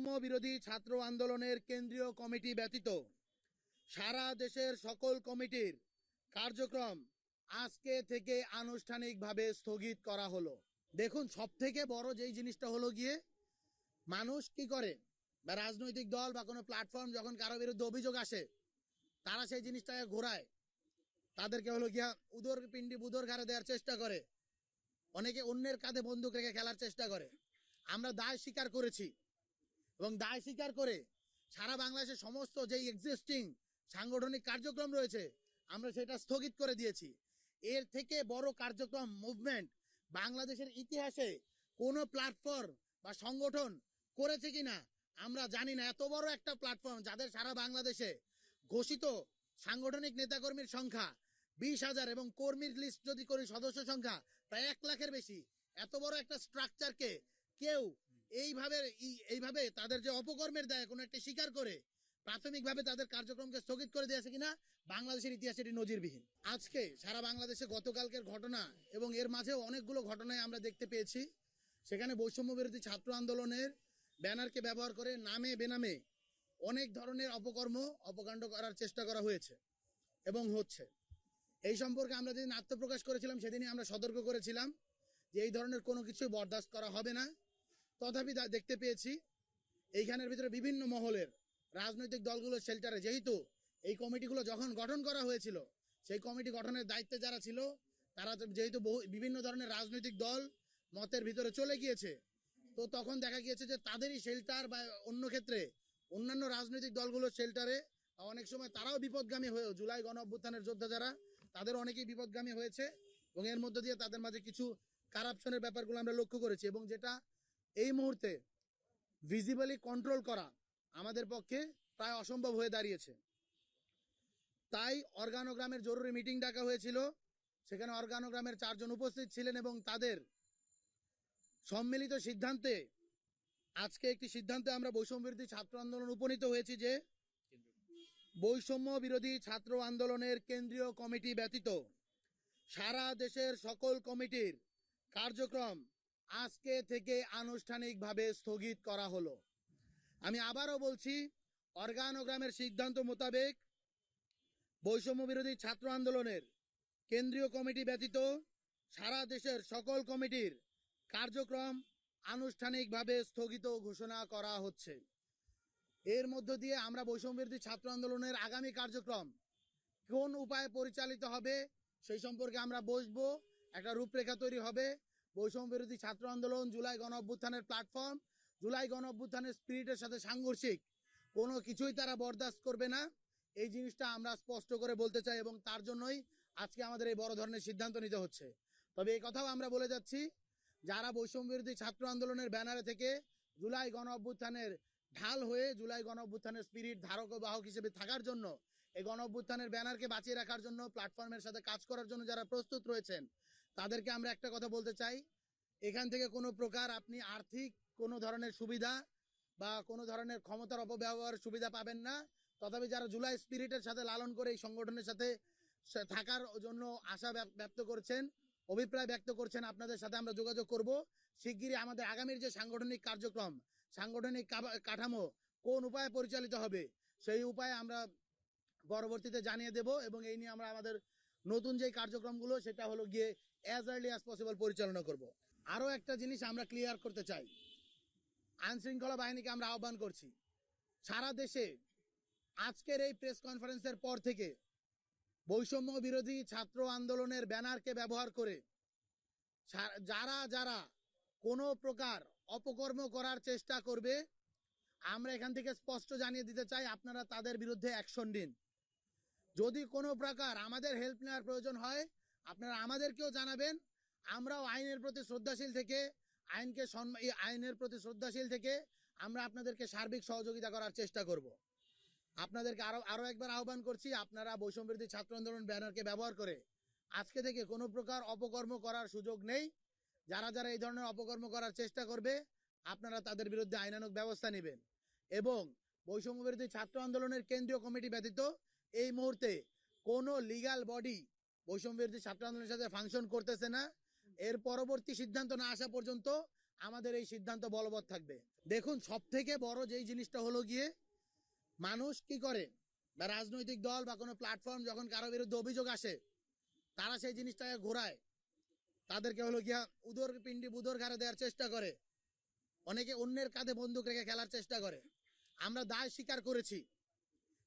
বৈষম্য বিরোধী ছাত্র আন্দোলনের কেন্দ্রীয় কমিটি ব্যতীত সারা দেশের সকল কমিটির কার্যক্রম আজকে থেকে আনুষ্ঠানিকভাবে স্থগিত করা হলো। দেখুন, সব থেকে বড় যেই জিনিসটা হলো গিয়ে, মানুষ কি করে বা রাজনৈতিক দল বা কোনো প্ল্যাটফর্ম যখন কারো বিরুদ্ধে অভিযোগ আসে, তারা সেই জিনিসটাকে ঘোরায়, তাদেরকে হলো গিয়া উদর পিণ্ডি বুদর ঘাড়ে দেওয়ার চেষ্টা করে, অনেকে অন্যের কাঁধে বন্দুক রেখে খেলার চেষ্টা করে। আমরা দায় স্বীকার করেছি এবং দায় স্বীকার করে সারা বাংলাদেশের সমস্ত যেই এক্সিস্টিং সাংগঠনিক কার্যক্রম রয়েছে আমরা সেটা স্থগিত করে দিয়েছি। এর থেকে বড় কার্যক্রম মুভমেন্ট বাংলাদেশের ইতিহাসে কোনো প্ল্যাটফর্ম বা সংগঠন করেছে কিনা আমরা জানি না। এত বড় একটা প্ল্যাটফর্ম যাদের সারা বাংলাদেশে ঘোষিত সাংগঠনিক নেতাকর্মীর সংখ্যা 20,000 এবং কর্মীর লিস্ট যদি করি সদস্য সংখ্যা প্রায় 1 লাখের বেশি, এত বড় একটা স্ট্রাকচারকে কেউ এইভাবে তাদের যে অপকর্মের দায় কোনো একটা স্বীকার করে প্রাথমিকভাবে তাদের কার্যক্রমকে স্থগিত করে দিয়েছে কিনা বাংলাদেশের ইতিহাসে এটি নজিরবিহীন। আজকে সারা বাংলাদেশে গতকালকের ঘটনা এবং এর মাঝেও অনেকগুলো ঘটনায় আমরা দেখতে পেয়েছি, সেখানে বৈষম্য বিরোধী ছাত্র আন্দোলনের ব্যানারকে ব্যবহার করে নামে বেনামে অনেক ধরনের অপকাণ্ড করার চেষ্টা করা হয়েছে এবং হচ্ছে। এই সম্পর্কে আমরা যেদিন আত্মপ্রকাশ করেছিলাম সেদিনই আমরা সতর্ক করেছিলাম যে এই ধরনের কোনো কিছুই বরদাস্ত করা হবে না। তথাপি দেখতে পেয়েছি এইখানের ভিতরে বিভিন্ন মহলের রাজনৈতিক দলগুলোর শেল্টারে, যেহেতু এই কমিটিগুলো যখন গঠন করা হয়েছিল সেই কমিটি গঠনের দায়িত্বে যারা ছিল তারা যেহেতু বিভিন্ন ধরনের রাজনৈতিক দল মতের ভিতরে চলে গিয়েছে, তো তখন দেখা গিয়েছে যে তাদেরই শেল্টার বা অন্য ক্ষেত্রে অন্যান্য রাজনৈতিক দলগুলোর শেল্টারে অনেক সময় তারাও বিপদগামী হয়েও, জুলাই গণ অভ্যুত্থানের যোদ্ধা যারা তাদের অনেকেই বিপদগামী হয়েছে এবং এর মধ্য দিয়ে তাদের মাঝে কিছু কারাপশনের ব্যাপারগুলো আমরা লক্ষ্য করেছি এবং যেটা এই মুহূর্তে ভিজিবলি কন্ট্রোল করা আমাদের পক্ষে প্রায় অসম্ভব হয়ে দাঁড়িয়েছে। তাই অর্গানোগ্রামের জরুরি মিটিং ডাকা হয়েছিল, সেখানে অর্গানোগ্রামের 4 জন উপস্থিত ছিলেন এবং তাদের সম্মিলিত সিদ্ধান্তে আজকে একটি সিদ্ধান্তে আমরা বৈষম্য বিরোধী ছাত্র আন্দোলন উপনীত হয়েছি যে বৈষম্য বিরোধী ছাত্র আন্দোলনের কেন্দ্রীয় কমিটি ব্যতীত সারা দেশের সকল কমিটির কার্যক্রম আজকে থেকে আনুষ্ঠানিকভাবে স্থগিত করা হলো। আমি আবারও বলছি, অর্গানোগ্রামের সিদ্ধান্ত মোতাবেক বৈষম্য বিরোধী ছাত্র আন্দোলনের কেন্দ্রীয় কমিটি ব্যতীত সারা দেশের সকল কমিটির কার্যক্রম আনুষ্ঠানিকভাবে স্থগিত ঘোষণা করা হচ্ছে। এর মধ্য দিয়ে আমরা বৈষম্য বিরোধী ছাত্র আন্দোলনের আগামী কার্যক্রম কোন উপায়ে পরিচালিত হবে সেই সম্পর্কে আমরা বসবো, একটা রূপরেখা তৈরি হবে। বৈষম্য বিরোধী ছাত্র আন্দোলন জুলাই গণ অভ্যুত্থানের প্ল্যাটফর্ম, জুলাই গণ অভ্যুত্থানের স্পিরিটের সাথে সাংঘর্ষিক কোনো কিছুই তারা বরদাস্ত করবে না, এই জিনিসটা আমরা স্পষ্ট করে বলতে চাই এবং তার জন্যই আজকে আমাদের এই বড় ধরনের সিদ্ধান্ত নিতে হচ্ছে। তবে এই কথাও আমরা বলে যাচ্ছি, যারা বৈষম্য বিরোধী ছাত্র আন্দোলনের ব্যানারে থেকে জুলাই গণ অভ্যুত্থানের ঢাল হয়ে জুলাই গণ অভ্যুত্থানের স্পিরিট ধারক ও বাহক হিসেবে থাকার জন্য, এই গণ অভ্যুত্থানের ব্যানারকে বাঁচিয়ে রাখার জন্য, প্ল্যাটফর্মের সাথে কাজ করার জন্য যারা প্রস্তুত রয়েছেন তাদেরকে আমরা একটা কথা বলতে চাই, এখান থেকে কোনো প্রকার আপনি আর্থিক কোনো ধরনের সুবিধা বা কোনো ধরনের ক্ষমতার অপব্যবহারের সুবিধা পাবেন না। তথাপি যারা জুলাই স্পিরিটের সাথে লালন করে এই সংগঠনের সাথে থাকার জন্য আশা ব্যক্ত করছেন, অভিপ্রায় ব্যক্ত করছেন, আপনাদের সাথে আমরা যোগাযোগ করব। শিগগিরই আমাদের আগামীর যে সাংগঠনিক কার্যক্রম, সাংগঠনিক কাঠামো কোন উপায়ে পরিচালিত হবে সেই উপায়ে আমরা পরবর্তীতে জানিয়ে দেব এবং এই নিয়ে আমরা আমাদের নতুন যে কার্যক্রমগুলো সেটা হলো গিয়ে অ্যাজ আর্লি অ্যাজ পসিবল পরিচালনা করব। আরও একটা জিনিস আমরা ক্লিয়ার করতে চাই, আইনশৃঙ্খলা বাহিনীকে আমরা আহ্বান করছি, সারা দেশে আজকের এই প্রেস কনফারেন্সের পর থেকে বৈষম্য বিরোধী ছাত্র আন্দোলনের ব্যানারকে ব্যবহার করে যারা কোনো প্রকার অপকর্ম করার চেষ্টা করবে আমরা এখান থেকে স্পষ্ট জানিয়ে দিতে চাই, আপনারা তাদের বিরুদ্ধে অ্যাকশন নিন। যদি কোনো প্রকার আমাদের হেল্প নেওয়ার প্রয়োজন হয় আপনারা আমাদেরকেও জানাবেন, আমরাও আইনের প্রতি শ্রদ্ধাশীল থেকে আমরা আপনাদেরকে সার্বিক সহযোগিতা করার চেষ্টা করব। আপনাদেরকে আরো একবার আহ্বান করছি, আপনারা বৈষম্য বিরোধী ছাত্র আন্দোলন ব্যানারকে ব্যবহার করে আজকে থেকে কোনো প্রকার অপকর্ম করার সুযোগ নেই। যারা এই ধরনের অপকর্ম করার চেষ্টা করবে আপনারা তাদের বিরুদ্ধে আইনানুগ ব্যবস্থা নেবেন এবং বৈষম্য বিরোধী ছাত্র আন্দোলনের কেন্দ্রীয় কমিটি ব্যতীত এই মুহূর্তে কোনো লিগ্যাল বডি বৈষম্য বিরোধী ছাত্র আন্দোলনের সাথে ফাংশন করতেছে না। এর পরবর্তী সিদ্ধান্ত না আসা পর্যন্ত আমাদের এই সিদ্ধান্ত বলবৎ থাকবে। দেখুন, সব থেকে বড় যেই জিনিসটা হলো গিয়ে, মানুষ কি করে বা রাজনৈতিক দল বা কোনো প্ল্যাটফর্ম যখন কারো বিরুদ্ধে অভিযোগ আসে, তারা সেই জিনিসটাকে ঘোরায়, তাদেরকে হলো গিয়া উদর পিণ্ডি বুদর ঘাড়ে দেওয়ার চেষ্টা করে, অনেকে অন্যের কাঁধে বন্দুক রেখে খেলার চেষ্টা করে। আমরা দায় স্বীকার করেছি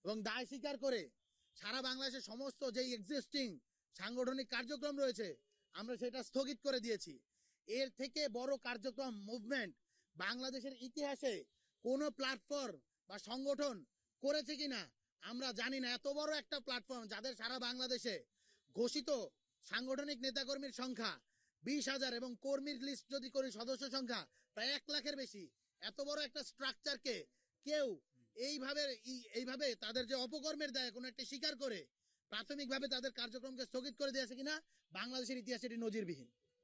এবং দায় স্বীকার করে সারা বাংলাদেশের সমস্ত যেই এক্সিস্টিং সাংগঠনিক কার্যক্রম রয়েছে আমরা সেটা স্থগিত করে দিয়েছি। এর থেকে বড় কার্যক্রম মুভমেন্ট বাংলাদেশের ইতিহাসে কোনো প্ল্যাটফর্ম বা সংগঠন করেছে কিনা আমরা জানি না। এত বড় একটা প্ল্যাটফর্ম যাদের সারা বাংলাদেশে ঘোষিত সাংগঠনিক নেতাকর্মীর সংখ্যা 20,000 এবং কর্মীর লিস্ট যদি করি সদস্য সংখ্যা প্রায় 1 লাখের বেশি, এত বড় একটা স্ট্রাকচারকে কেউ এইভাবে তাদের যে অপকর্মের দায় কোনো একটা স্বীকার করে প্রাথমিকভাবে তাদের কার্যক্রমকে স্থগিত করে দিয়েছে কিনা বাংলাদেশের ইতিহাসে এটি নজিরবিহীন।